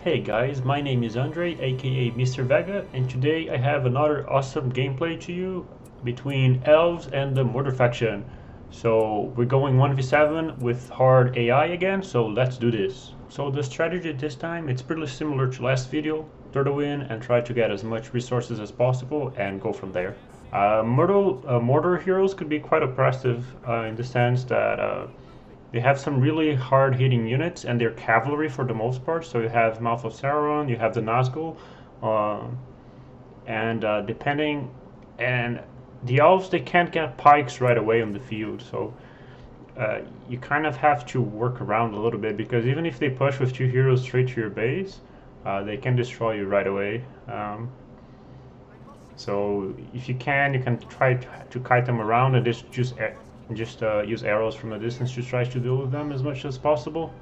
Hey guys, my name is Andre, aka Mr. Vega, and today I have another awesome gameplay to you between Elves and the Mordor faction. So we're going 1v7 with hard AI again, so let's do this. So the strategy this time, it's pretty similar to last video. Turtle in and try to get as much resources as possible and go from there. Mordor heroes could be quite oppressive in the sense that they have some really hard-hitting units, and they're cavalry for the most part. So you have Mouth of Sauron, you have the Nazgul, uh, and depending, and the elves they can't get pikes right away on the field. So you kind of have to work around a little bit because even if they push with two heroes straight to your base, they can destroy you right away. So if you can try to kite them around and just use arrows from a distance to try to deal with them as much as possible.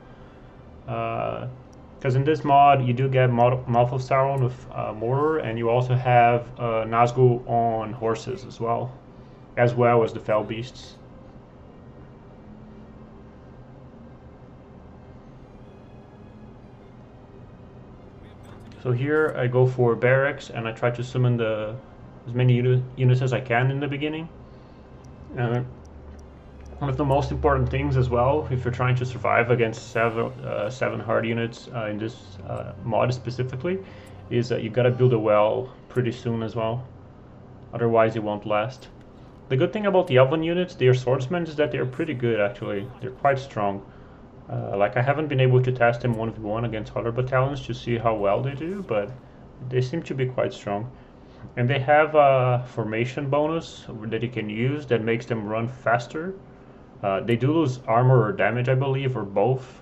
Because in this mod you do get Mouth of Sauron with Mordor, and you also have Nazgul on horses as well as the Fell Beasts. So here I go for barracks and I try to summon as many units as I can in the beginning. One of the most important things as well, if you're trying to survive against seven hard units in this mod specifically, is that you gotta build a well pretty soon as well. Otherwise it won't last. The good thing about the Elven units, they are swordsmen, is that they're pretty good actually. They're quite strong. Like I haven't been able to test them 1v1 against other battalions to see how well they do, but they seem to be quite strong. And they have a formation bonus that you can use that makes them run faster. They do lose armor or damage, I believe, or both,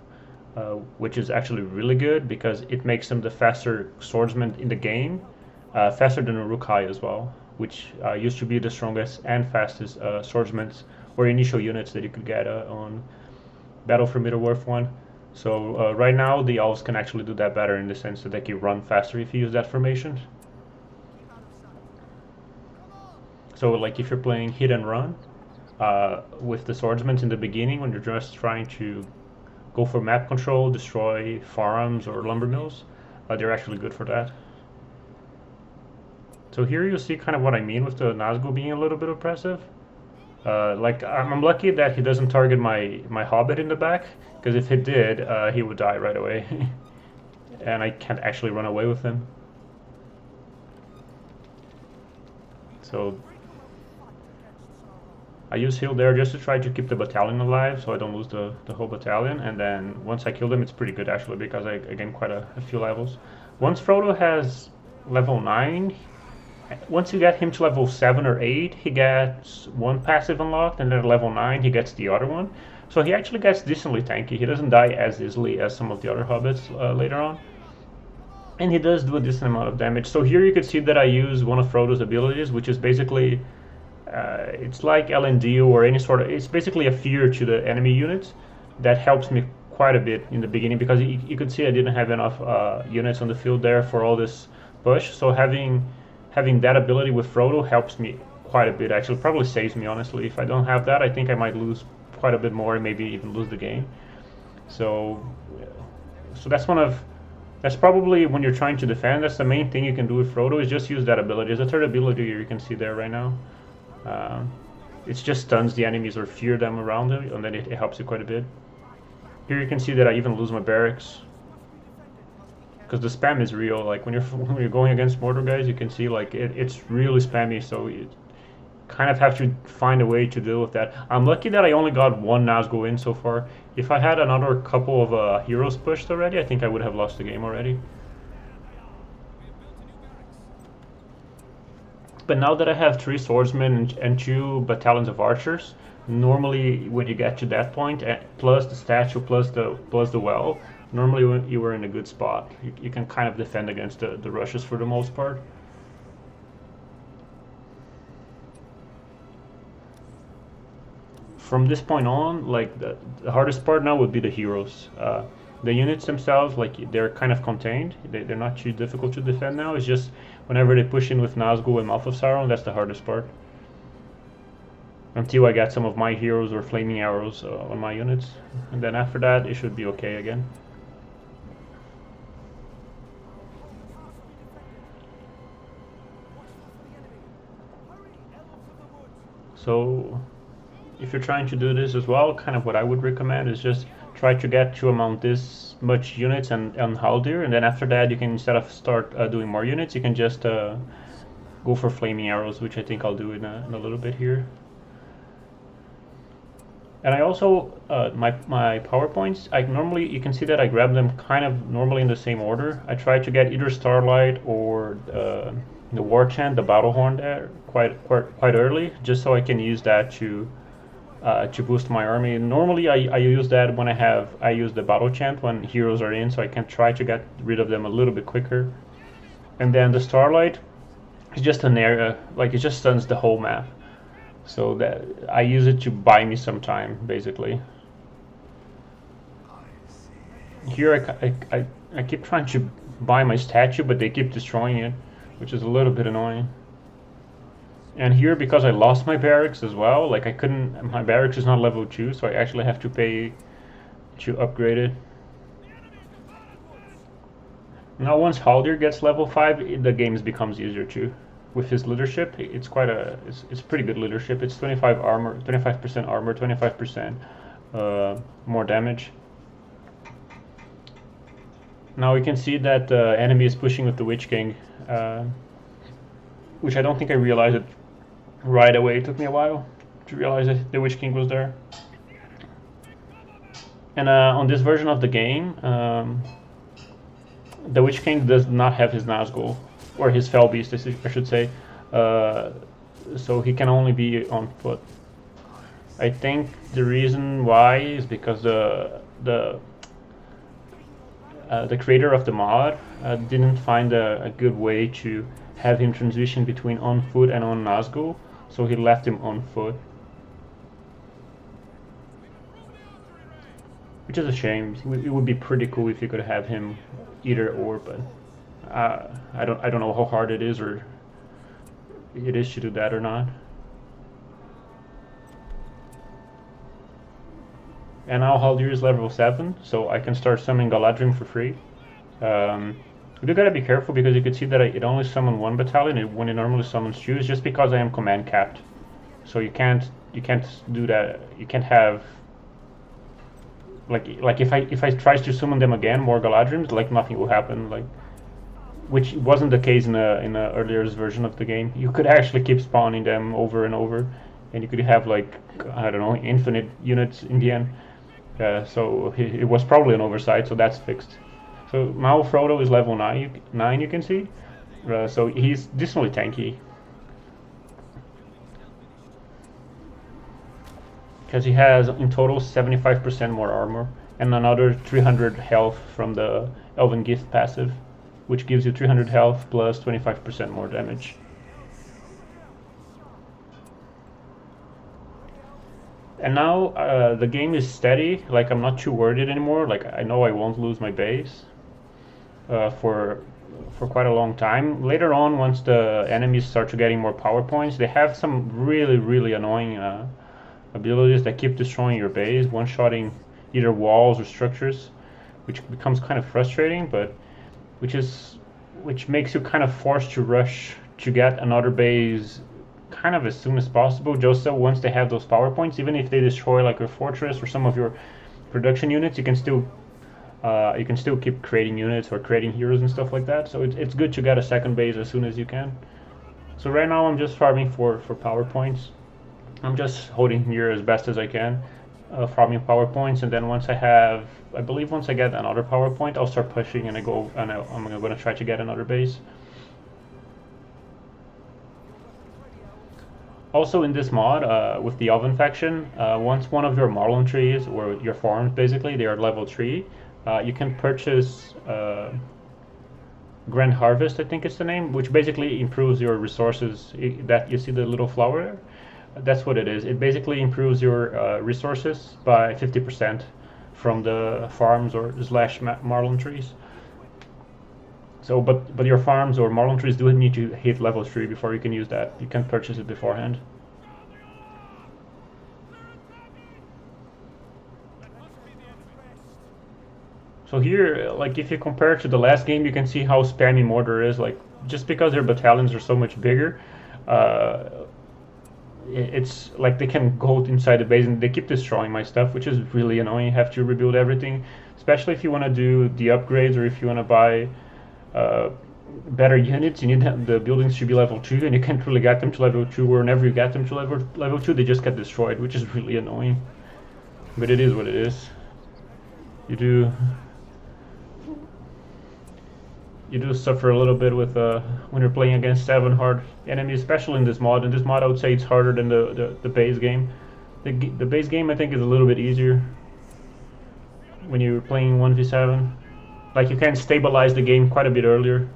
which is actually really good because it makes them the faster swordsman in the game, faster than Uruk-hai as well, which used to be the strongest and fastest swordsmen or initial units that you could get on Battle for Middle-earth 1. So right now the elves can actually do that better in the sense that they can run faster if you use that formation. So like if you're playing hit and run with the swordsmen in the beginning when you're just trying to go for map control, destroy farms or lumber mills, they're actually good for that. So here you see kind of what I mean with the Nazgul being a little bit oppressive. Like I'm lucky that he doesn't target my hobbit in the back, because if he did, he would die right away. And I can't actually run away with him. So I use heal there just to try to keep the battalion alive so I don't lose the whole battalion, and then once I kill them it's pretty good actually because I gain quite a few levels. Once Frodo has level 9, once you get him to level 7 or 8, he gets one passive unlocked, and then at level 9 he gets the other one. So he actually gets decently tanky. He doesn't die as easily as some of the other hobbits later on. And he does do a decent amount of damage. So here you can see that I use one of Frodo's abilities, which is basically, it's like LND or any sort of, it's basically a fear to the enemy units that helps me quite a bit in the beginning because you could see I didn't have enough units on the field there for all this push. So having that ability with Frodo helps me quite a bit, actually. Probably saves me, honestly. If I don't have that, I think I might lose quite a bit more and maybe even lose the game. So that's probably when you're trying to defend, that's the main thing you can do with Frodo, is just use that ability. There's a third ability you can see there right now. It just stuns the enemies or fear them around him, and then it helps you quite a bit. Here you can see that I even lose my barracks, because the spam is real. Like when you're going against Mordor guys, you can see like it's really spammy, so you kind of have to find a way to deal with that. I'm lucky that I only got one Nazgul in so far. If I had another couple of heroes pushed already, I think I would have lost the game already. But now that I have 3 swordsmen and 2 battalions of archers, normally when you get to that point, plus the statue, plus the well, normally you were in a good spot. You can kind of defend against the rushes for the most part. From this point on, like the hardest part now would be the heroes. The units themselves, like they're kind of contained. They're not too difficult to defend now. It's just whenever they push in with Nazgul and Mouth of Sauron, that's the hardest part. Until I get some of my heroes or flaming arrows on my units, and then after that it should be okay again. So if you're trying to do this as well, kind of what I would recommend is just try to get to amount this much units and Haldir, and then after that you can, instead of start doing more units, you can just go for flaming arrows, which I think I'll do in a little bit here. And I also, my PowerPoints, you can see that I grab them kind of normally in the same order. I try to get either Starlight or the War Chant, the Battle Horn there quite early, just so I can use that to boost my army. Normally I use that when I use the Battle Chant when heroes are in, so I can try to get rid of them a little bit quicker. And then the Starlight is just an area, like it just stuns the whole map. So that I use it to buy me some time, basically. Here I keep trying to buy my statue, but they keep destroying it, which is a little bit annoying. And here, because I lost my barracks as well, like my barracks is not level 2, so I actually have to pay to upgrade it. Now once Haldir gets level 5, the game becomes easier too. With his leadership, it's pretty good leadership. It's 25 armor, 25% armor, 25% more damage. Now we can see that the enemy is pushing with the Witch King, which I don't think I realized it right away. It took me a while to realize that the Witch King was there. And on this version of the game, the Witch King does not have his Nazgul, or his Fell Beast, I should say, so he can only be on foot. I think the reason why is because the creator of the mod didn't find a good way to have him transition between on foot and on Nazgul, so he left him on foot, which is a shame. It would be pretty cool if you could have him either or, but I don't know how hard it is, or it is to do that or not. And now Haldir is level 7, so I can start summoning Galadrim for free. You do gotta be careful because you can see that it only summons 1 battalion when it normally summons 2. It's just because I am command capped, so you can't do that. You can't have like if I try to summon them again, more Galadrims, like nothing will happen. Like, which wasn't the case in a earlier version of the game. You could actually keep spawning them over and over, and you could have, like, I don't know, infinite units in the end. So it was probably an oversight, so that's fixed. So now Frodo is level 9, you can see. So he's decently tanky, because he has in total 75% more armor and another 300 health from the Elven Gift passive, which gives you 300 health plus 25% more damage. And now the game is steady. Like, I'm not too worried anymore. Like, I know I won't lose my base for quite a long time. Later on, once the enemies start to getting more power points, they have some really annoying abilities that keep destroying your base, one-shotting either walls or structures, which becomes kind of frustrating, but which makes you kind of forced to rush to get another base kind of as soon as possible, just so once they have those power points, even if they destroy like your fortress or some of your production units, you can still keep creating units or creating heroes and stuff like that. So it's good to get a second base as soon as you can. So right now I'm just farming for power points. I'm just holding here as best as I can, farming power points, and then once I get another power point, I'll start pushing and I'm going to try to get another base. Also in this mod, with the Elven faction, once one of your Marlon trees, or your farms basically, they are level 3, you can purchase Grand Harvest, I think it's the name, which basically improves your resources. That you see the little flower, that's what it is. It basically improves your resources by 50% from the farms or slash Marlon trees. So, but your farms or Marlon trees do need to hit level 3 before you can use that. You can't purchase it beforehand. So here, like, if you compare to the last game, you can see how spammy Mordor is. Like, just because their battalions are so much bigger, it's like they can go inside the base and they keep destroying my stuff, which is really annoying. You have to rebuild everything, especially if you want to do the upgrades or if you want to buy uh, better units. You need the buildings should be level 2, and you can't really get them to level 2, or whenever you get them to level 2, they just get destroyed, which is really annoying. But it is what it is. You do suffer a little bit with when you're playing against 7 hard enemies, especially in this mod. In this mod, I would say it's harder than the base game. The base game, I think, is a little bit easier when you're playing 1v7. Like, you can stabilize the game quite a bit earlier.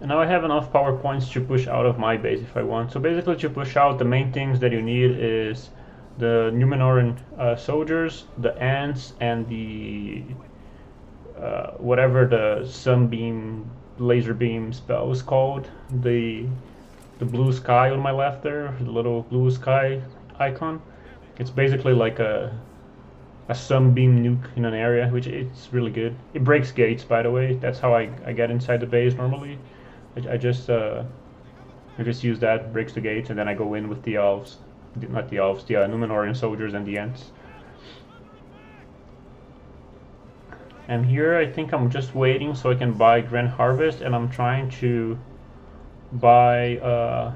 And now I have enough power points to push out of my base if I want. So basically, to push out, the main things that you need is the Numenorean soldiers, the ants, and the whatever the sunbeam, laser beam spell is called. The blue sky on my left there, the little blue sky icon. It's basically like a sunbeam nuke in an area, which it's really good. It breaks gates, by the way. That's how I get inside the base normally. I just use that, breaks the gates, and then I go in with the elves. Not the elves, the Numenorean soldiers and the ants. And here I think I'm just waiting so I can buy Grand Harvest, and I'm trying to buy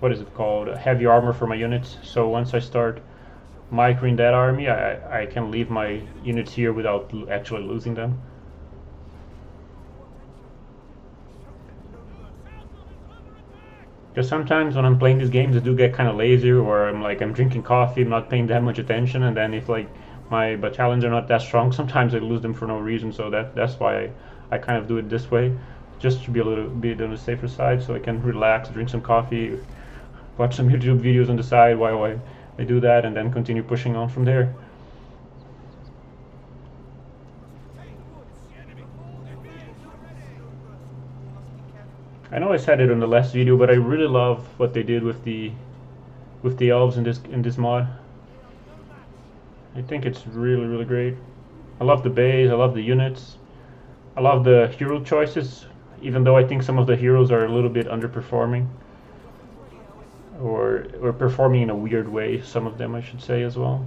what is it called? Heavy armor for my units. So once I start microing that army, I can leave my units here without actually losing them. Because sometimes when I'm playing these games, I do get kind of lazy, or I'm drinking coffee, I'm not paying that much attention, and then if like my battalions are not that strong, sometimes I lose them for no reason. So that's why I kind of do it this way, just to be a little bit on the safer side, so I can relax, drink some coffee, watch some YouTube videos on the side while I do that, and then continue pushing on from there. I know I said it on the last video, but I really love what they did with the elves in this mod. I think it's really, really great. I love the base, I love the units, I love the hero choices, even though I think some of the heroes are a little bit underperforming, or performing in a weird way, some of them I should say as well.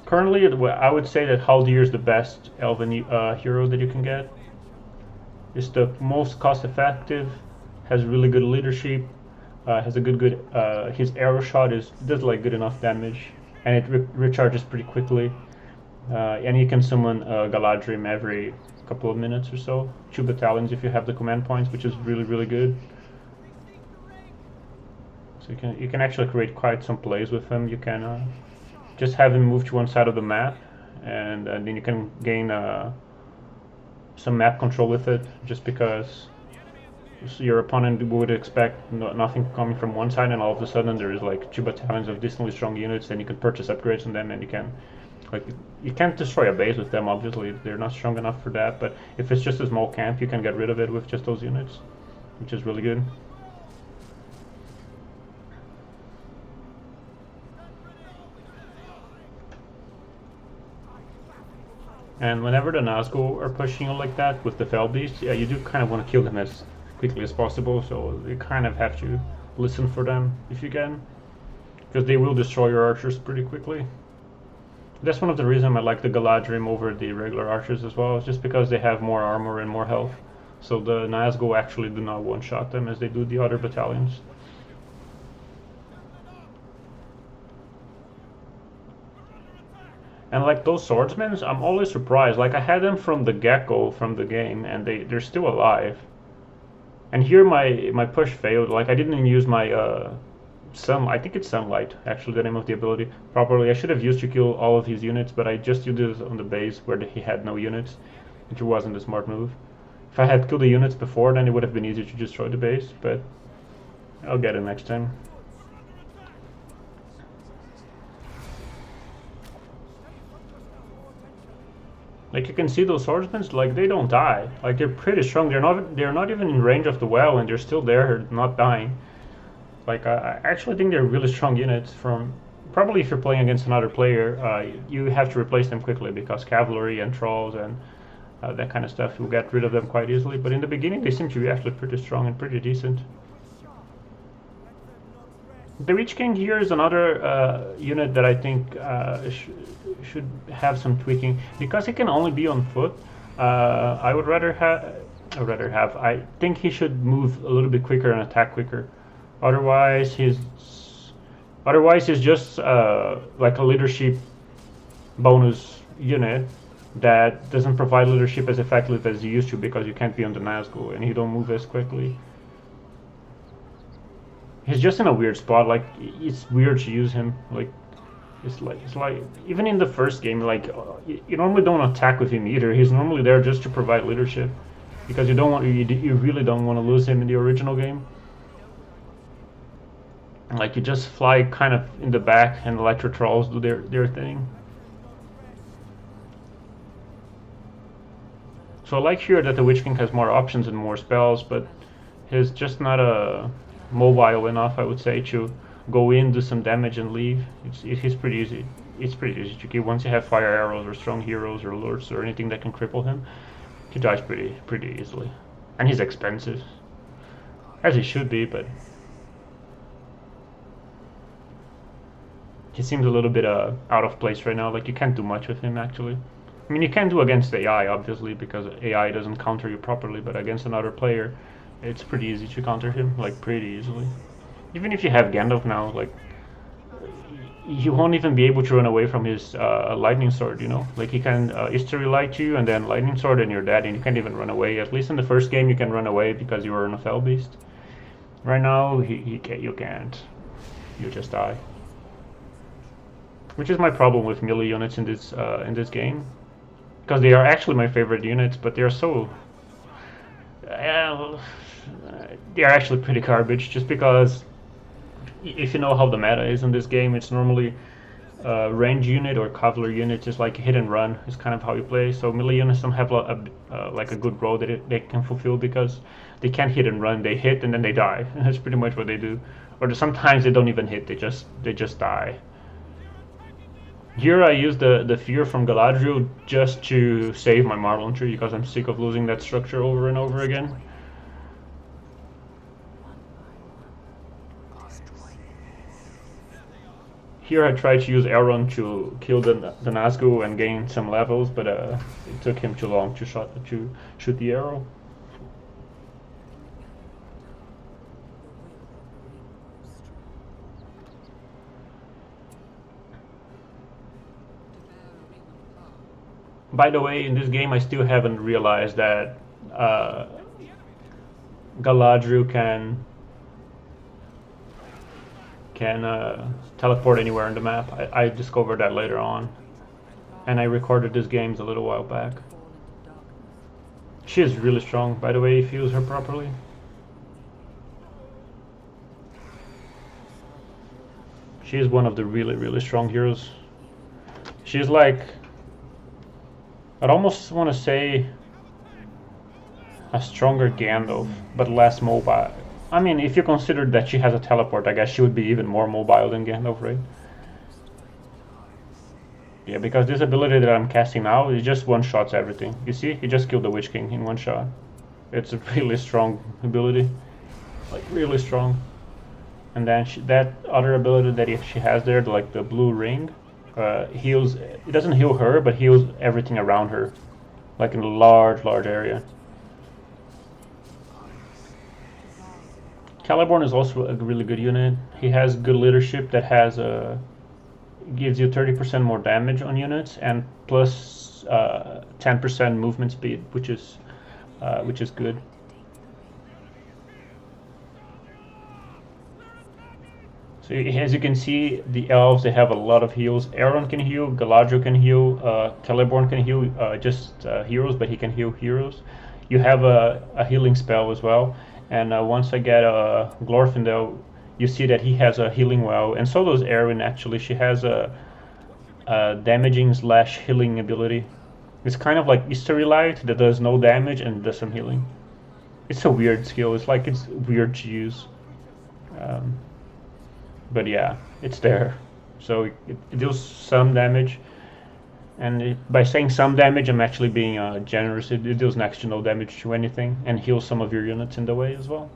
Currently, I would say that Haldir is the best elven hero that you can get. It's the most cost effective, has really good leadership, has a good his arrow shot does like good enough damage, and it recharges pretty quickly, and you can summon Galadrim every couple of minutes or so, 2 battalions if you have the command points, which is really, really good. So you can actually create quite some plays with him. You can just have him move to one side of the map, and then you can gain some map control with it, just because your opponent would expect nothing coming from one side, and all of a sudden there's like 2 battalions of decently strong units, and you can purchase upgrades on them, and you can't destroy a base with them, obviously they're not strong enough for that, but if it's just a small camp, you can get rid of it with just those units, which is really good. And whenever the Nazgul are pushing you like that with the Fell Beast, yeah, you do kind of want to kill them as quickly as possible, so you kind of have to listen for them if you can, because they will destroy your archers pretty quickly. That's one of the reasons I like the Galadrim over the regular archers as well, just because they have more armor and more health, so the Nazgul actually do not one-shot them as they do the other battalions. And like those swordsmen, I'm always surprised. Like I had them from the get-go from the game, and they're still alive. And here my push failed. Like I didn't even use my I think it's sunlight actually the name of the ability properly. I should have used to kill all of his units, but I just used it on the base where he had no units, which wasn't a smart move. If I had killed the units before, then it would have been easier to destroy the base. But I'll get it next time. Like you can see those swordsmen, like they don't die. Like they're pretty strong. They're not even in range of the well, and they're still there, not dying. Like I actually think they're really strong units from probably if you're playing against another player, you have to replace them quickly because cavalry and trolls and that kind of stuff, you'll get rid of them quite easily. But in the beginning, they seem to be actually pretty strong and pretty decent. The Witch King here is another unit that I think should have some tweaking because he can only be on foot. I would rather have. I think he should move a little bit quicker and attack quicker. Otherwise, he's just like a leadership bonus unit that doesn't provide leadership as effectively as he used to because you can't be on the Nazgul and he don't move as quickly. He's just in a weird spot. Like it's weird to use him. Like it's like even in the first game, like you normally don't attack with him either. He's normally there just to provide leadership because you really don't want to lose him in the original game. Like you just fly kind of in the back and Electro Trolls do their thing. So I like here that the Witch King has more options and more spells, but he's just not a mobile enough, I would say, to go in, do some damage, and leave. It's pretty easy. It's pretty easy to kill. Once you have fire arrows or strong heroes or lords or anything that can cripple him, he dies pretty easily. And he's expensive, as he should be, but he seems a little bit out of place right now. Like you can't do much with him actually. I mean, you can do against AI obviously because AI doesn't counter you properly, but against another player, it's pretty easy to counter him, like pretty easily. Even if you have Gandalf now, like you won't even be able to run away from his lightning sword, you know? Like he can Easterly Light you and then lightning sword and you're dead and you can't even run away. At least in the first game you can run away because you were in a fell beast. Right now you can't. You just die. Which is my problem with melee units in this game. Because they are actually my favorite units, but they are so they are actually pretty garbage just because if you know how the meta is in this game, it's normally range unit or cavalry unit, just like hit and run is kind of how you play. So melee units don't have like a good role that they can fulfill because they can't hit and run. They hit and then they die. That's pretty much what they do. Or sometimes they don't even hit. They just die. Here I use the fear from Galadriel just to save my Marlon tree because I'm sick of losing that structure over and over again. Here I tried to use Elrond to kill the Nazgul and gain some levels, but it took him too long to shoot the arrow. By the way, in this game I still haven't realized that Galadriel can teleport anywhere on the map. I discovered that later on, and I recorded these games a little while back. She is really strong, by the way, if you use her properly. She is one of the really strong heroes. She's like, I'd almost want to say a stronger Gandalf, but less mobile. I mean, if you consider that she has a teleport, I guess she would be even more mobile than Gandalf, right? Yeah, because this ability that I'm casting now, it just one-shots everything. You see? He just killed the Witch King in one shot. It's a really strong ability. Like, really strong. And then that other ability that she has there, like the blue ring, heals. It doesn't heal her, but heals everything around her. Like in a large area. Celeborn is also a really good unit. He has good leadership that has gives you 30% more damage on units and plus 10% movement speed, which is good. So as you can see, the elves, they have a lot of heals. Elrond can heal, Galadriel can heal, Celeborn can heal just heroes, but he can heal heroes. You have a healing spell as well. And once I get Glorfindel, you see that he has a healing well, and so does Erin. Actually, she has a damaging / healing ability. It's kind of like Easterly Light that does no damage and does some healing. It's a weird skill. It's weird to use, but yeah, it's there. so it deals some damage. And by saying some damage, I'm actually being generous. It deals next to no damage to anything and heals some of your units in the way as well.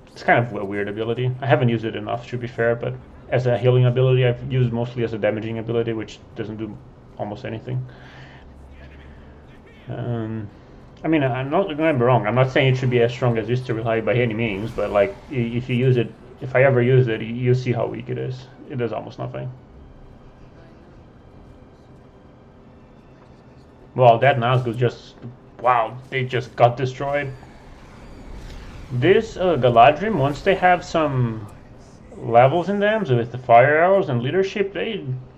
It's kind of a weird ability. I haven't used it enough, to be fair, but as a healing ability, I've used mostly as a damaging ability, which doesn't do almost anything. I mean, I'm not going to be wrong. I'm not saying it should be as strong as Mystery Light by any means, but like if you use it, if I ever use it, you see how weak it is. It does almost nothing. Well, that Nazgul just, wow, they just got destroyed. This Galadrim, once they have some levels in them, so with the fire arrows and leadership,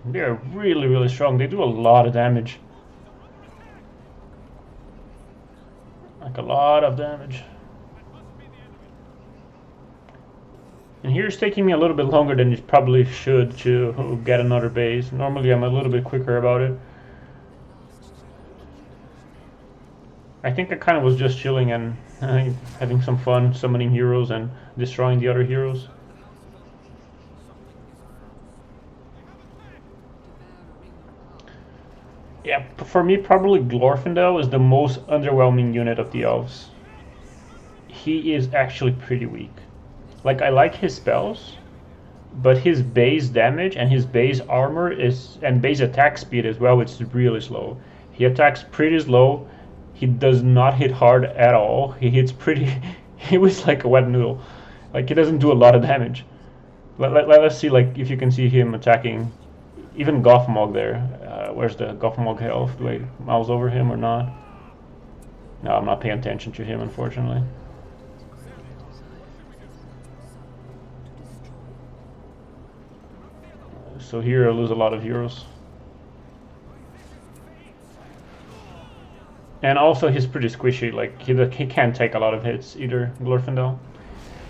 they're really, really strong. They do a lot of damage. Like a lot of damage. And here's taking me a little bit longer than it probably should to get another base. Normally I'm a little bit quicker about it. I think I kind of was just chilling and having some fun summoning heroes and destroying the other heroes. Yeah, for me probably Glorfindel is the most underwhelming unit of the elves. He is actually pretty weak. Like, I like his spells, but his base damage and his base armor is, and base attack speed as well, it's really slow. He attacks pretty slow. He does not hit hard at all. He hits pretty. He was like a wet noodle. Like, he doesn't do a lot of damage. Let's see, like, if you can see him attacking even Gothmog there. Where's the Gothmog health? Do I mouse over him or not? No, I'm not paying attention to him, unfortunately. So here I lose a lot of heroes. And also he's pretty squishy, like he can't take a lot of hits either, Glorfindel.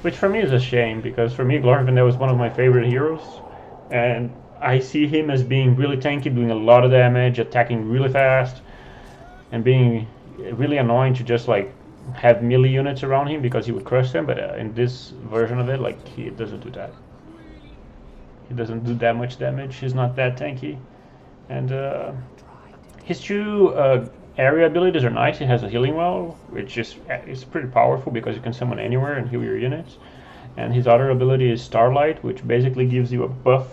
Which for me is a shame, because for me Glorfindel is one of my favorite heroes. And I see him as being really tanky, doing a lot of damage, attacking really fast, and being really annoying to just like have melee units around him because he would crush them, but in this version of it, like, he doesn't do that. He doesn't do that much damage, he's not that tanky. And his two area abilities are nice. He has a healing well, which is pretty powerful because you can summon anywhere and heal your units. And his other ability is Starlight, which basically gives you a buff,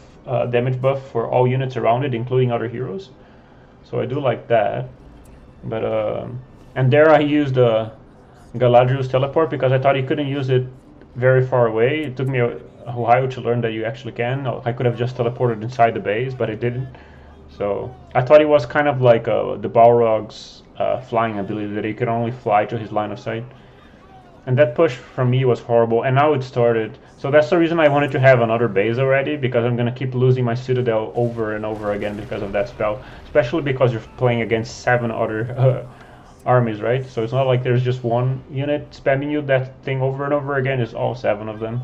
damage buff for all units around it, including other heroes. So I do like that. But and there I used Galadriel's teleport because I thought you couldn't use it very far away. It took me a while to learn that you actually can. I could have just teleported inside the base, but it didn't. So I thought it was kind of like the Balrog's flying ability, that he could only fly to his line of sight. And that push from me was horrible, and now it started. So that's the reason I wanted to have another base already, because I'm going to keep losing my Citadel over and over again because of that spell. Especially because you're playing against 7 other armies, right? So it's not like there's just one unit spamming you that thing over and over again, it's all 7 of them.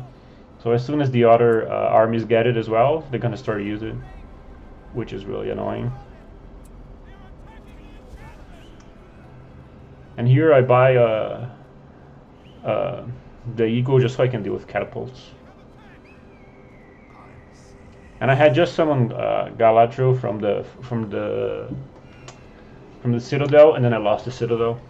So as soon as the other armies get it as well, they're going to start using it, which is really annoying. And here I buy the Eagle just so I can deal with catapults. And I had just summoned Galadriel from the Citadel, and then I lost the Citadel.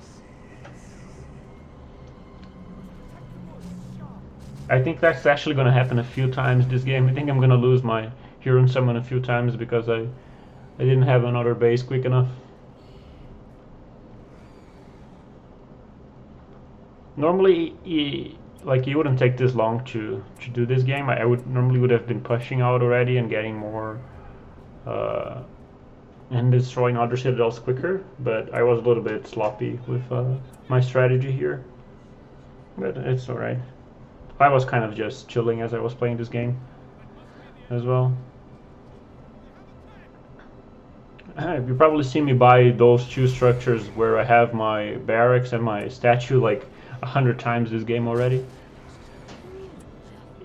I think that's actually going to happen a few times this game. I think I'm going to lose my hero and summon a few times because I didn't have another base quick enough. Normally, like, it wouldn't take this long to do this game. I would have been pushing out already and getting more and destroying other citadels quicker, but I was a little bit sloppy with my strategy here. But it's alright. I was kind of just chilling as I was playing this game as well. You probably see me buy those 2 structures where I have my barracks and my statue like 100 times this game already.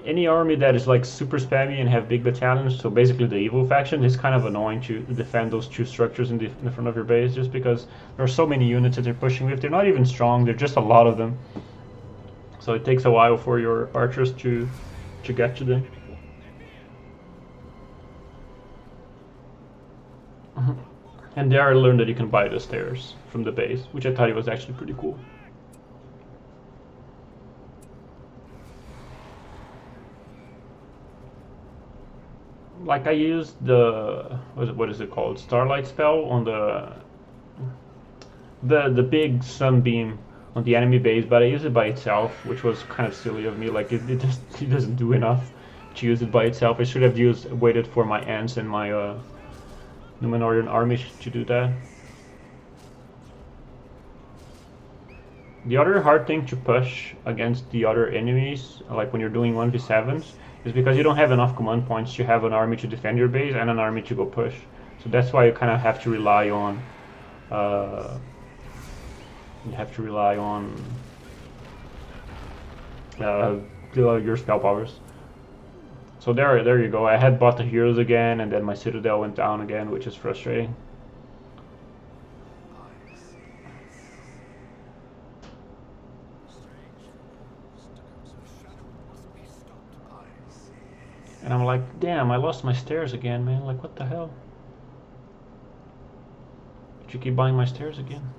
Any army that is like super spammy and have big battalions, so basically the evil faction, is kind of annoying to defend those 2 structures in the front of your base, just because there are so many units that they're pushing with. They're not even strong, they're just a lot of them. So it takes a while for your archers to get to them. And there I learned that you can buy the stairs from the base, which I thought it was actually pretty cool. Like I used the what is it called, Starlight spell on the big sunbeam on the enemy base, but I used it by itself, which was kind of silly of me. Like it doesn't do enough to use it by itself. I should have waited for my ants and my Numenorian army to do that. The other hard thing to push against the other enemies, like when you're doing 1v7s, is because you don't have enough command points to have an army to defend your base and an army to go push. So that's why you kind of have to rely on your spell powers. So there you go. I had bought the heroes again, and then my citadel went down again, which is frustrating. And I'm like, damn, I lost my stairs again, man. Like, what the hell? Did you keep buying my stairs again?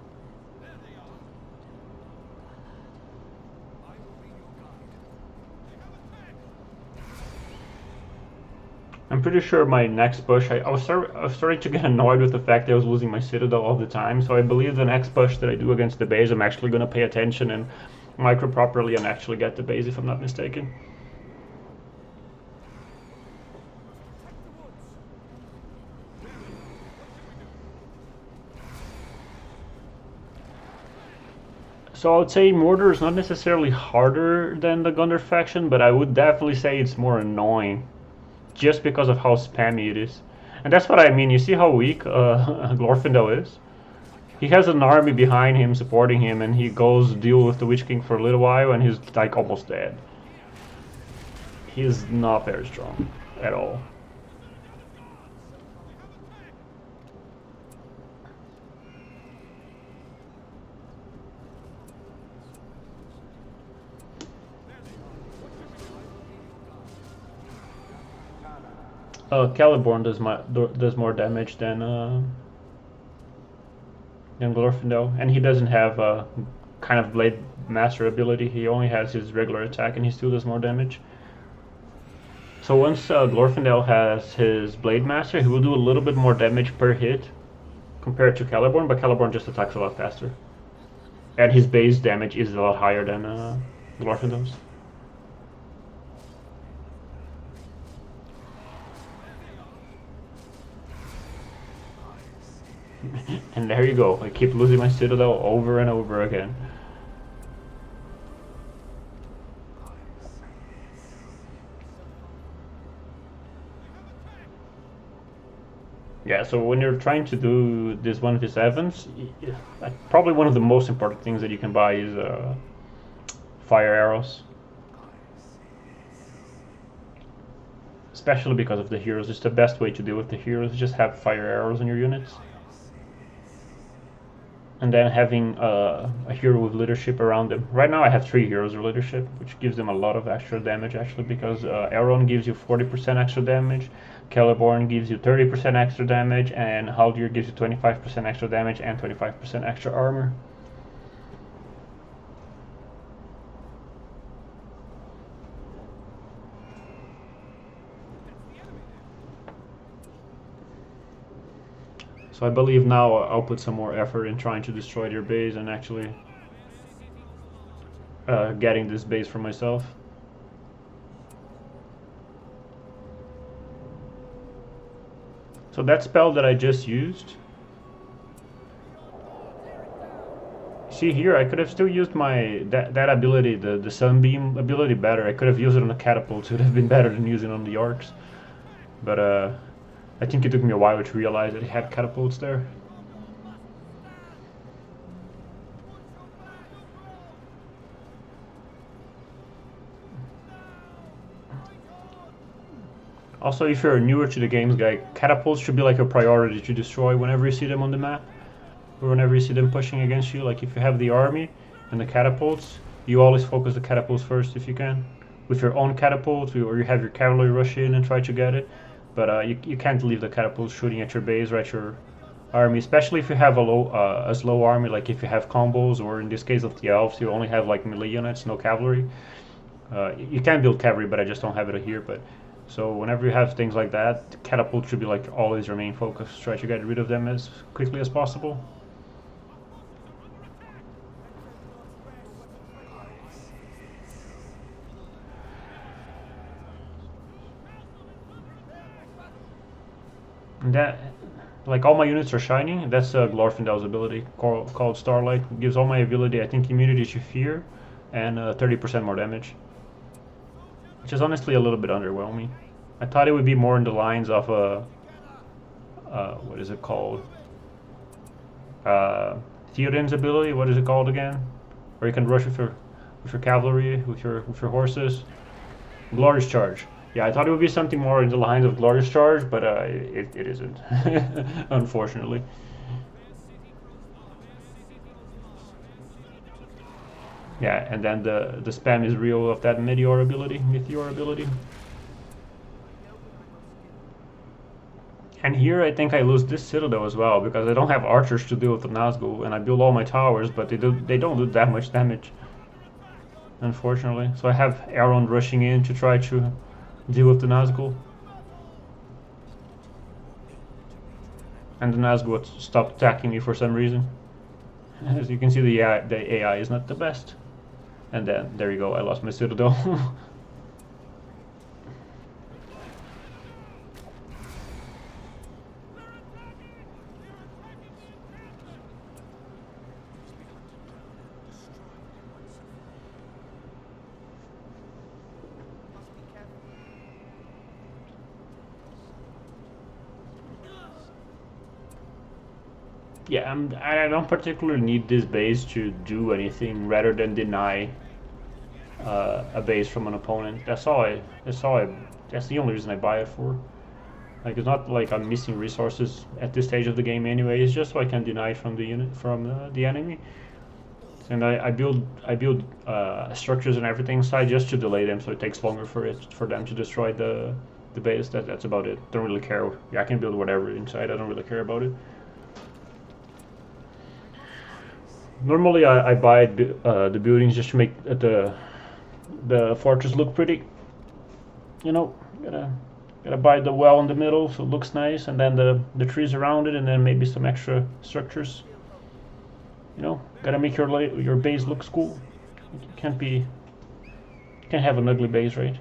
I'm pretty sure my next push, I was starting to get annoyed with the fact that I was losing my citadel all the time, so I believe the next push that I do against the base, I'm actually going to pay attention and micro properly and actually get the base, if I'm not mistaken. So I would say Mordor is not necessarily harder than the Gunner faction, but I would definitely say it's more annoying, just because of how spammy it is. And that's what I mean. You see how weak Glorfindel is? He has an army behind him supporting him, and he goes deal with the Witch King for a little while, and he's like almost dead. He's not very strong at all. Celeborn does more damage than Glorfindel, and he doesn't have a kind of Blade Master ability. He only has his regular attack, and he still does more damage. So once Glorfindel has his Blade Master, he will do a little bit more damage per hit compared to Celeborn, but Celeborn just attacks a lot faster. And his base damage is a lot higher than Glorfindel's. And there you go. I keep losing my citadel over and over again. Yeah, so when you're trying to do this 1v7s, probably one of the most important things that you can buy is fire arrows. Especially because of the heroes. It's the best way to deal with the heroes, just have fire arrows in your units. And then having a hero with leadership around them. Right now I have 3 heroes with leadership, which gives them a lot of extra damage actually, because Elrond gives you 40% extra damage, Celeborn gives you 30% extra damage, and Haldir gives you 25% extra damage and 25% extra armor. So I believe now I'll put some more effort in trying to destroy their base and actually getting this base for myself. So that spell that I just used, see here, I could have still used my that ability, the sunbeam ability, better. I could have used it on the catapults. It would have been better than using it on the arcs. But I think it took me a while to realize that it had catapults there. Also, if you're newer to the games, guy, catapults should be like a priority to destroy whenever you see them on the map, or whenever you see them pushing against you. Like if you have the army and the catapults, you always focus the catapults first if you can, with your own catapults, or you have your cavalry rush in and try to get it. But you can't leave the catapults shooting at your base right army, especially if you have a slow army, like if you have combos, or in this case of the elves, you only have like melee units, no cavalry. You can build cavalry, but I just don't have it here. But so whenever you have things like that, catapult should be like always your main focus. Try to get rid of them as quickly as possible. And that, like all my units are shiny. That's Glorfindel's ability called Starlight. It gives all my ability, I think, immunity to fear and 30% more damage, which is honestly a little bit underwhelming. I thought it would be more in the lines of what is it called? Theoden's ability. What is it called again? Where you can rush with your cavalry, with your horses. Glorious Charge. Yeah, I thought it would be something more in the lines of Glorious Charge, but it isn't, unfortunately. Yeah, and then the spam is real of that Meteor ability. And here I think I lose this Citadel as well, because I don't have archers to deal with the Nazgul, and I build all my towers, but they don't do that much damage, unfortunately. So I have Aaron rushing in to try to deal with the Nazgul. And the Nazgul stopped attacking me for some reason. As you can see, the AI is not the best. And then, there you go, I lost my Citadel. Yeah, I don't particularly need this base to do anything rather than deny a base from an opponent. That's the only reason I buy it for. Like, it's not like I'm missing resources at this stage of the game anyway. It's just so I can deny it from the enemy. And I build structures and everything inside just to delay them, so it takes longer for them to destroy the base. That's about it. Don't really care. Yeah, I can build whatever inside. I don't really care about it. Normally, I buy the buildings just to make the fortress look pretty. You know, gotta buy the well in the middle so it looks nice, and then the trees around it, and then maybe some extra structures. You know, gotta make your base looks cool. You can't have an ugly base, right?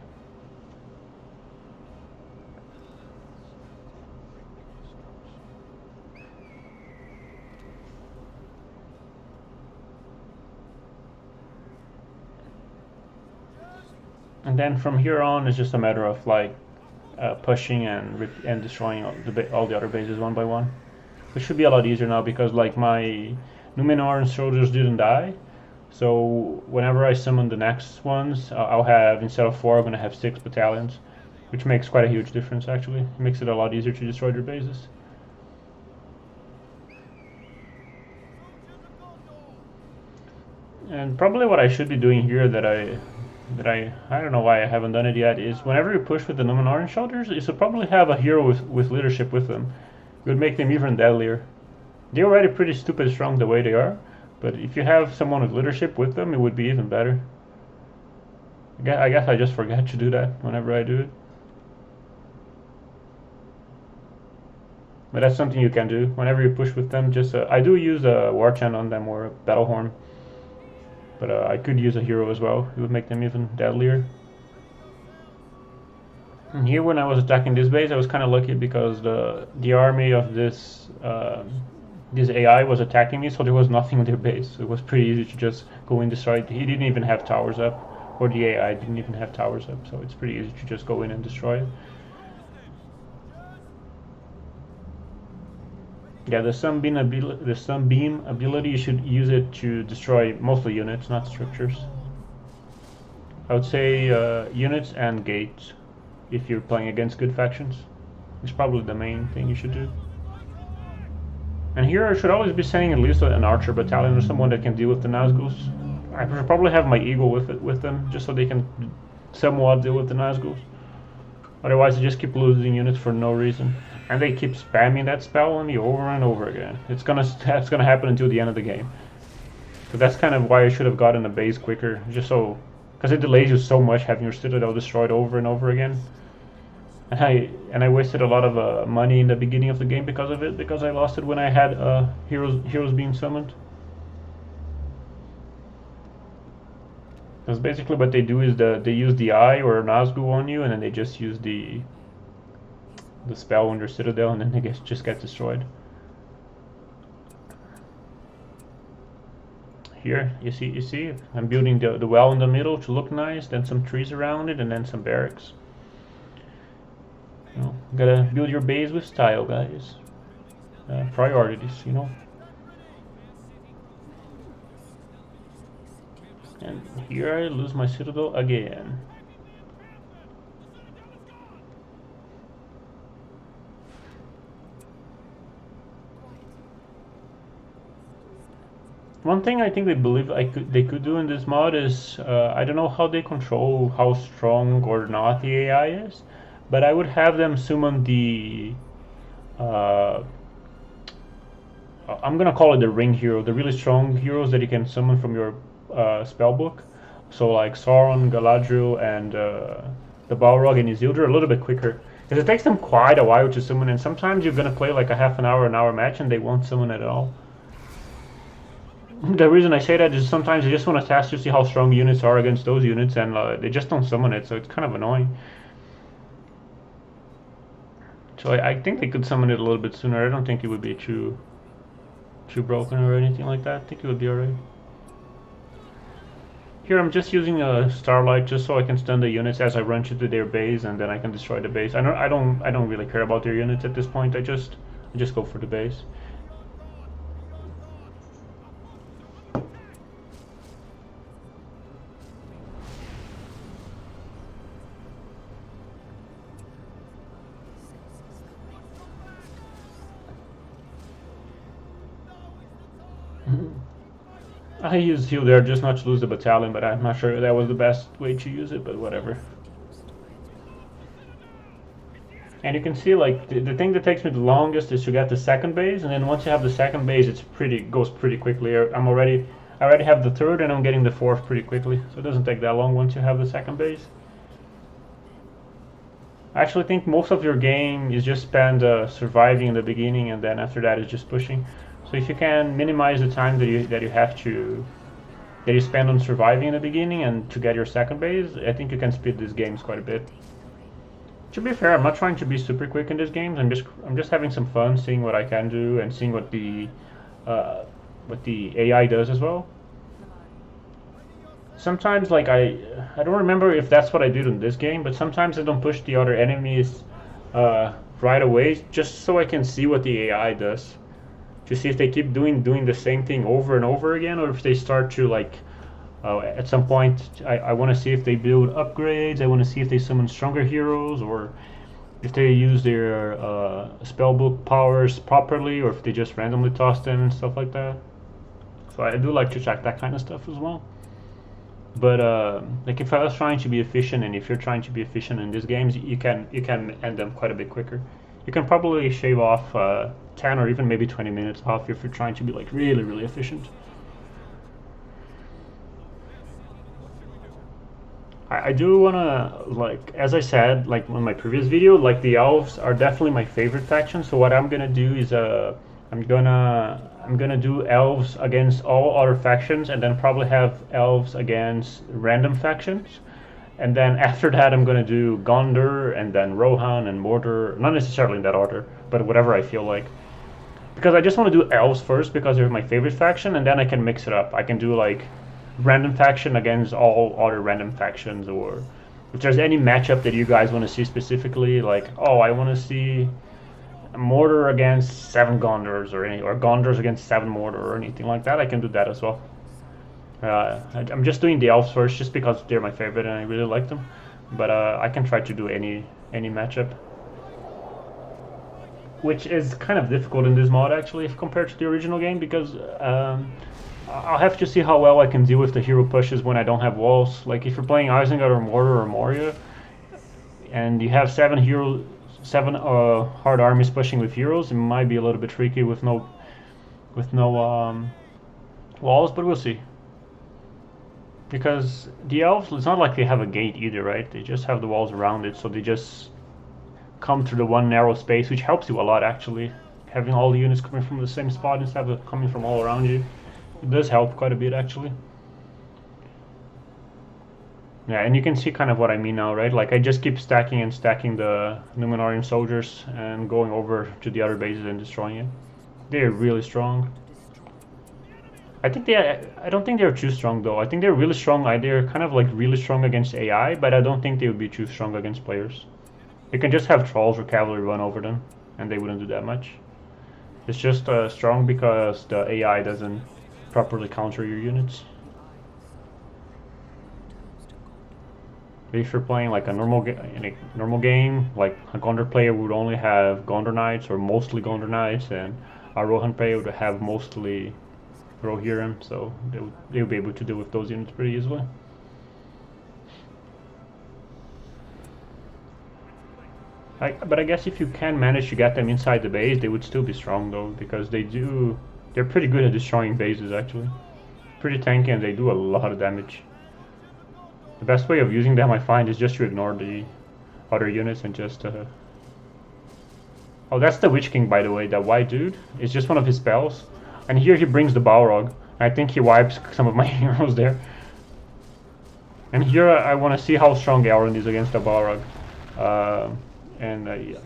And then from here on, it's just a matter of like pushing and destroying all the other bases one by one, which should be a lot easier now because like my Numenorean soldiers didn't die. So whenever I summon the next ones, I'll have, instead of 4, I'm gonna have 6 battalions, which makes quite a huge difference actually. It makes it a lot easier to destroy their bases. And probably what I should be doing here that I don't know why I haven't done it yet, is whenever you push with the Numenorean soldiers, you should probably have a hero with leadership with them. It would make them even deadlier. They're already pretty stupid strong the way they are, but if you have someone with leadership with them, it would be even better. I guess I just forget to do that whenever I do it. But that's something you can do. Whenever you push with them, just I do use a War Chant on them or a Battle Horn. But I could use a hero as well. It would make them even deadlier. And here, when I was attacking this base, I was kind of lucky because the army of this AI was attacking me, so there was nothing on their base. So it was pretty easy to just go in, destroy it. He didn't even have towers up, or the AI didn't even have towers up, so it's pretty easy to just go in and destroy it. Yeah, the sunbeam ability, you should use it to destroy mostly units, not structures. I would say units and gates, if you're playing against good factions. It's probably the main thing you should do. And here I should always be sending at least an archer battalion or someone that can deal with the Nazguls. I should probably have my eagle with them, just so they can somewhat deal with the Nazguls. Otherwise I just keep losing units for no reason. and they keep spamming that spell on me over and over again. That's gonna happen until the end of the game. So that's kind of why I should have gotten a base quicker, just so, because it delays you so much having your citadel destroyed over and over again. And I wasted a lot of money in the beginning of the game because of it, because I lost it when I had heroes being summoned. Because basically what they do is they use the Eye or Nazgul on you, and then they just use the spell on your citadel, and then they just get destroyed. Here, you see, I'm building the well in the middle to look nice, then some trees around it, and then some barracks. You know, gotta build your base with style, guys. Priorities, you know. And here I lose my citadel again. One thing I think they believe they could do in this mod is I don't know how they control how strong or not the AI is, but I would have them summon the I'm gonna call it the ring hero, the really strong heroes that you can summon from your spell book. So like Sauron, Galadriel, and the Balrog and Isildur a little bit quicker. Because it takes them quite a while to summon, and sometimes you're gonna play like a half an hour match and they won't summon it at all. The reason I say that is sometimes they just want to test to see how strong units are against those units, and they just don't summon it, so it's kind of annoying. So I think they could summon it a little bit sooner. I don't think it would be too broken or anything like that. I think it would be alright. Here I'm just using a Starlight just so I can stun the units as I run to their base, and then I can destroy the base. I don't really care about their units at this point. I just go for the base. I used heal there just not to lose the battalion, but I'm not sure that was the best way to use it, but whatever. And you can see like the thing that takes me the longest is to get the second base, and then once you have the second base, goes pretty quickly. I already have the third, and I'm getting the fourth pretty quickly, so it doesn't take that long once you have the second base. I actually think most of your game is just spent surviving in the beginning, and then after that is just pushing. So if you can minimize the time that you spend on surviving in the beginning and to get your second base, I think you can speed these games quite a bit. To be fair, I'm not trying to be super quick in these games. I'm just having some fun, seeing what I can do and seeing what the AI does as well. Sometimes, like I don't remember if that's what I did in this game, but sometimes I don't push the other enemies right away, just so I can see what the AI does, to see if they keep doing the same thing over and over again, or if they start to like at some point I want to see if they build upgrades. I want to see if they summon stronger heroes, or if they use their spellbook powers properly, or if they just randomly toss them and stuff like that. So I do like to check that kind of stuff as well. But like if I was trying to be efficient, and if you're trying to be efficient in these games, you can end them quite a bit quicker. You can probably shave off 10 or even maybe 20 minutes off if you're trying to be like really efficient. I do wanna, like as I said, like in my previous video, like the elves are definitely my favorite faction. So what I'm gonna do is I'm gonna do elves against all other factions, and then probably have elves against random factions. And then after that, I'm gonna do Gondor, and then Rohan and Mordor. Not necessarily in that order, but whatever I feel like. Because I just want to do elves first because they're my favorite faction, and then I can mix it up. I can do like random faction against all other random factions, or if there's any matchup that you guys want to see specifically, like I want to see Mordor against 7 Gondors, or Gondors against 7 Mordor, or anything like that, I can do that as well. I'm just doing the elves first just because they're my favorite and I really like them, but I can try to do any matchup, which is kind of difficult in this mod actually if compared to the original game, because I'll have to see how well I can deal with the hero pushes when I don't have walls. Like if you're playing Isengard or Mordor or Moria and you have 7 heroes seven hard armies pushing with heroes, it might be a little bit tricky with no walls, but we'll see. Because the elves, it's not like they have a gate either, right? They just have the walls around it, so they just come through the one narrow space, which helps you a lot actually. Having all the units coming from the same spot instead of coming from all around you. It does help quite a bit actually. Yeah, and you can see kind of what I mean now, right? Like I just keep stacking and stacking the Numenorian soldiers and going over to the other bases and destroying it. They're really strong. I don't think they're too strong though. I think they're really strong. They're kind of like really strong against AI, but I don't think they would be too strong against players. You can just have trolls or cavalry run over them, and they wouldn't do that much. It's just strong because the AI doesn't properly counter your units. If you're playing like a normal in a normal game, like a Gondor player would only have Gondor Knights or mostly Gondor Knights, and a Rohan player would have mostly Rohirrim, so they would be able to deal with those units pretty easily. But I guess if you can manage to get them inside the base, they would still be strong though, because they're pretty good at destroying bases actually. Pretty tanky and they do a lot of damage. The best way of using them I find is just to ignore the other units and just Oh, that's the Witch King by the way, that white dude. It's just one of his spells. And here he brings the Balrog. I think he wipes some of my heroes there. And here I want to see how strong Elrond is against the Balrog.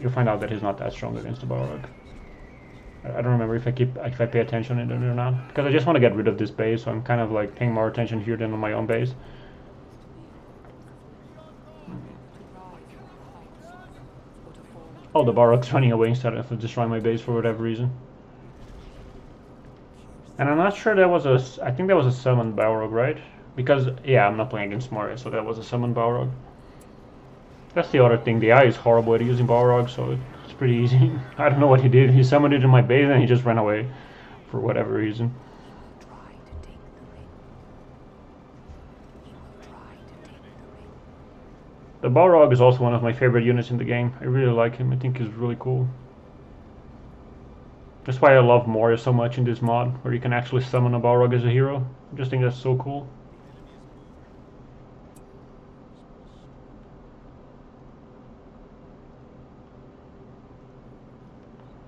You'll find out that he's not that strong against the Balrog. I don't remember if I pay attention to it or not. Because I just want to get rid of this base, so I'm kind of like paying more attention here than on my own base. Oh, the Balrog's running away instead of destroying my base for whatever reason. And I'm not sure that was I think that was a summoned Balrog, right? Because, yeah, I'm not playing against Moria, so that was a summoned Balrog. That's the other thing, the AI is horrible at using Balrog, so it's pretty easy. I don't know what he did, he summoned it in my base and he just ran away. For whatever reason. The Balrog is also one of my favorite units in the game. I really like him, I think he's really cool. That's why I love Moria so much in this mod, where you can actually summon a Balrog as a hero. I just think that's so cool.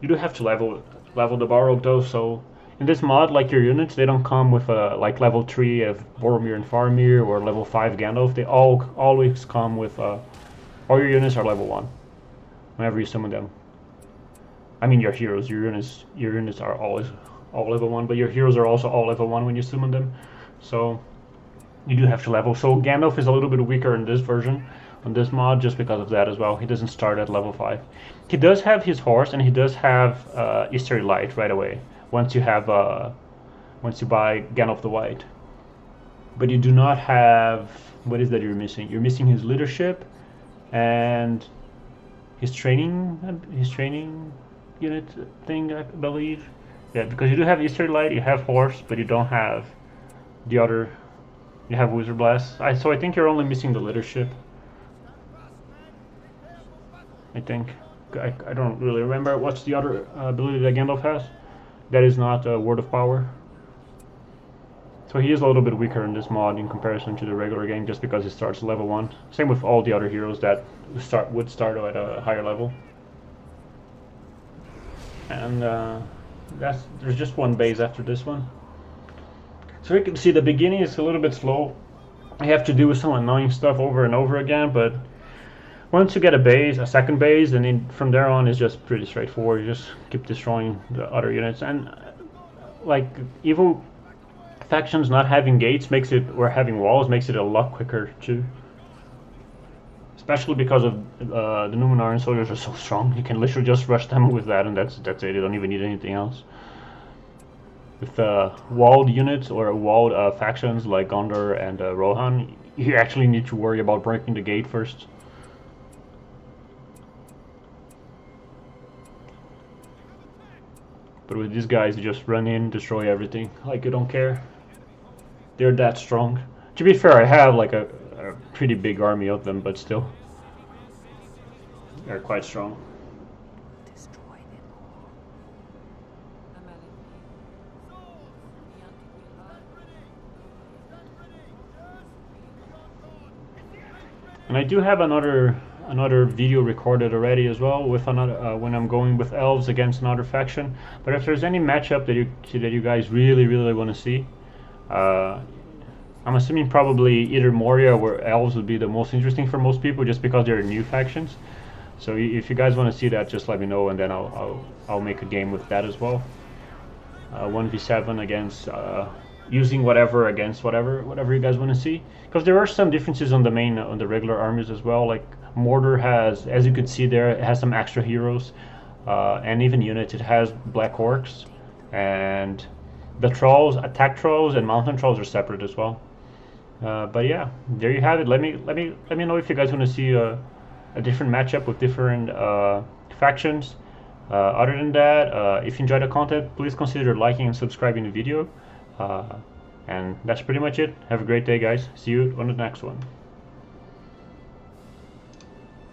You do have to level the Balrog though, so in this mod, like your units, they don't come with a like level 3 of Boromir and Faramir or level 5 Gandalf. They always come with all your units are level 1 whenever you summon them. I mean your heroes, your units are always all level 1, but your heroes are also all level 1 when you summon them. So you do have to level. So Gandalf is a little bit weaker in this version, on this mod, just because of that as well. He doesn't start at level 5. He does have his horse, and he does have Easterly Light right away, once you buy Gandalf the White. But you do not have, what is that you're missing? You're missing his leadership and his training unit thing, I believe. Yeah, because you do have Easterly Light, you have horse, but you don't have the other. You have Wizard Blast. So I think you're only missing the leadership. I think. I don't really remember. What's the other ability that Gandalf has? That is not a Word of Power. So he is a little bit weaker in this mod in comparison to the regular game, just because he starts level 1. Same with all the other heroes that would start at a higher level. And there's just one base after this one. So you can see the beginning is a little bit slow. I have to do some annoying stuff over and over again, but once you get a second base, and then from there on it's just pretty straightforward. You just keep destroying the other units, and like evil factions not having gates or having walls makes it a lot quicker too. Especially because of the Numenorian soldiers are so strong. You can literally just rush them with that, and that's it. You don't even need anything else. With walled units or walled factions like Gondor and Rohan, you actually need to worry about breaking the gate first. But with these guys, you just run in, destroy everything, like you don't care. They're that strong. To be fair, I have like a pretty big army of them, but still, they're quite strong. And I do have another video recorded already as well with another when I'm going with elves against another faction. But if there's any matchup that you guys really want to see, I'm assuming probably either Moria or elves would be the most interesting for most people, just because they're new factions. So if you guys want to see that, just let me know, and then I'll make a game with that as well. 1v7 against using whatever against whatever you guys want to see, because there are some differences on the regular armies as well. Like Mordor has, as you could see there, it has some extra heroes, and even units. It has black orcs, and the trolls, attack trolls and mountain trolls are separate as well. But yeah, there you have it. Let me know if you guys want to see a different matchup with different factions. Other than that, if you enjoyed the content, please consider liking and subscribing the video. And that's pretty much it. Have a great day, guys. See you on the next one.